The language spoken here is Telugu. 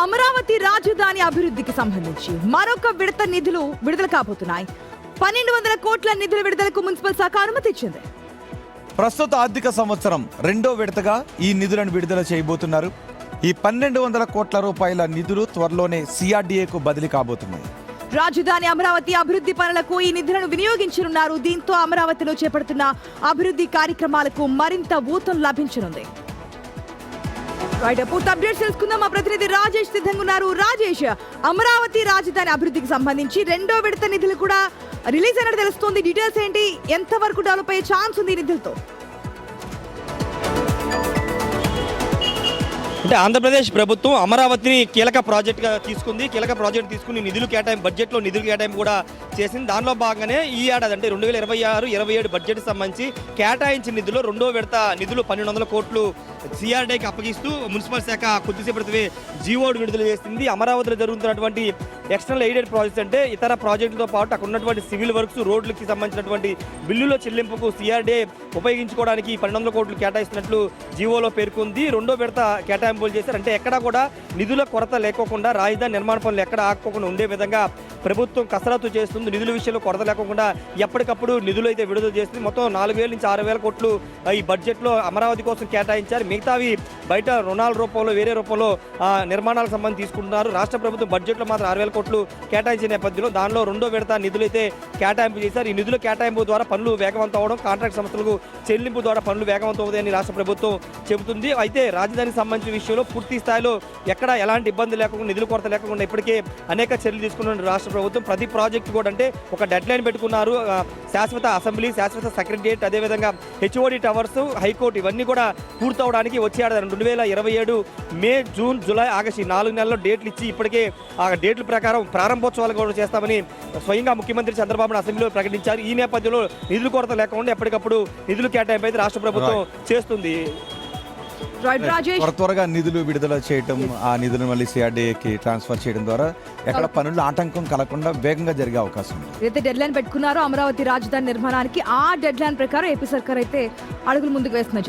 అమరావతి రాజధాని అభివృద్ధికి సంబంధించి మరొక విడత నిధులు విడుదల కాబోతున్నాయి. 1200 కోట్ల నిధుల విడుదలకు మున్సిపల్ శాఖ అనుమతి ఇచ్చింది. ప్రస్తుత ఆర్థిక సంవత్సరం రెండో విడతగా ఈ నిధులను విడుదల చేయబోతున్నారు. ఈ 1200 కోట్ల రూపాయల నిధులు త్వరలోనే సిఆర్డీఏకు బదిలీ కాబోతున్నాయి. రాజధాని అమరావతి అభివృద్ధి పనులకు ఈ నిధులను వినియోగించనున్నారు. దీంతో అమరావతిలో చేపడుతున్న అభివృద్ధి కార్యక్రమాలకు మరింత ఊతం లభించనుంది. పూర్తి అప్డేట్స్ తెలుసుకుందాం. మా ప్రతినిధి రాజేష్ సిద్ధంగా ఉన్నారు. రాజేష్, అమరావతి రాజధాని అభివృద్ధికి సంబంధించి రెండో విడత నిధులు కూడా రిలీజ్ అయినట్టు తెలుస్తోంది. డీటెయిల్స్ ఏంటి? ఎంతవరకు డెవలప్ అయ్యే ఛాన్స్ ఉంది ఈ నిధులతో? అంటే ఆంధ్రప్రదేశ్ ప్రభుత్వం అమరావతిని కీలక ప్రాజెక్టుగా తీసుకుంది. కీలక ప్రాజెక్ట్ తీసుకుని నిధులు కేటాయింపు, బడ్జెట్లో నిధులు కేటాయింపు కూడా చేసింది. దానిలో భాగంగానే ఈ ఏడాది అంటే 2026-27 బడ్జెట్ సంబంధించి కేటాయించిన నిధులు రెండో విడత నిధులు 1200 కోట్లు సిఆర్డీకి అప్పగిస్తూ మున్సిపల్ శాఖ కొద్దిసేపటివే జీవో విడుదల చేసింది. అమరావతిలో జరుగుతున్నటువంటి ఎక్స్టర్నల్ ఎయిడెడ్ ప్రాజెక్ట్స్ అంటే ఇతర ప్రాజెక్టులతో పాటు అక్కడ ఉన్నటువంటి సివిల్ వర్క్స్, రోడ్లకి సంబంధించినటువంటి బిల్లుల చెల్లింపుకు సిఆర్డీ ఉపయోగించుకోవడానికి 1200 కోట్లు కేటాయిస్తున్నట్లు జీవోలో పేర్కొంది. రెండో విడత కేటాయింపులు చేశారు. అంటే ఎక్కడా కూడా నిధుల కొరత లేకోకుండా, రాజధాని నిర్మాణ పనులు ఎక్కడ ఆగకుండా ఉండే విధంగా ప్రభుత్వం కసరత్తు చేస్తుంది. నిధుల విషయంలో కొరత లేకుండా ఎప్పటికప్పుడు నిధులు అయితే విడుదల చేస్తుంది. మొత్తం 4000 నుంచి 6000 కోట్లు ఈ బడ్జెట్లో అమరావతి కోసం కేటాయించారు. మిగతావి బయట రుణాల రూపంలో, వేరే రూపంలో నిర్మాణాలకు సంబంధించి తీసుకుంటున్నారు. రాష్ట్ర ప్రభుత్వం బడ్జెట్లో మాత్రం 6000 కోట్లు కేటాయించిన నేపథ్యంలో దానిలో రెండో విడత నిధులు అయితే కేటాయింపు చేశారు. ఈ నిధుల కేటాయింపు ద్వారా పనులు వేగవంతం అవడం, కాంట్రాక్ట్ సంస్థలకు చెల్లింపు ద్వారా పనులు వేగవంతం అవుతాయని రాష్ట్ర ప్రభుత్వం చెబుతుంది. అయితే రాజధానికి సంబంధించిన విషయంలో పూర్తి స్థాయిలో ఎక్కడ ఎలాంటి ఇబ్బంది లేకుండా, నిధుల కొరత లేకుండా ఇప్పటికే అనేక చర్యలు తీసుకున్న రాష్ట్ర ప్రభుత్వం ప్రతి ప్రాజెక్టు కూడా అంటే ఒక డెడ్ లైన్ పెట్టుకున్నారు. శాశ్వత అసెంబ్లీ, శాశ్వత సెక్రటరియట్, అదేవిధంగా హెచ్ఓడి టవర్స్, హైకోర్టు ఇవన్నీ కూడా పూర్తవడానికి వచ్చే ఏడాది 2027 మే, జూన్, జూలై, ఆగస్టు 4 నెలల్లో డేట్లు ఇచ్చి ఇప్పటికే ఆ డేట్ల ప్రకారం ప్రారంభోత్సవాలు కూడా చేస్తామని స్వయంగా ముఖ్యమంత్రి చంద్రబాబు నాయుడు అసెంబ్లీలో ప్రకటించారు. ఈ నేపథ్యంలో నిధుల కొరత లేకుండా ఎప్పటికప్పుడు నిధులు కేటాయింపు అయితే రాష్ట్ర ప్రభుత్వం చేస్తుంది. త్వరగా నిధులు విడుదల చేయడం, ఆ నిధులను మళ్ళీ సిఆర్డీఏకి ట్రాన్స్ఫర్ చేయడం ద్వారా ఎక్కడ పనులు ఆటంకం కలగకుండా వేగంగా జరిగే అవకాశం ఉంది. అయితే డెడ్ లైన్ పెట్టుకున్నారో అమరావతి రాజధాని నిర్మాణానికి, ఆ డెడ్ లైన్ ప్రకారం ఏపీ సర్కార్ అయితే అడుగులు ముందుకు వేస్తున్నారు.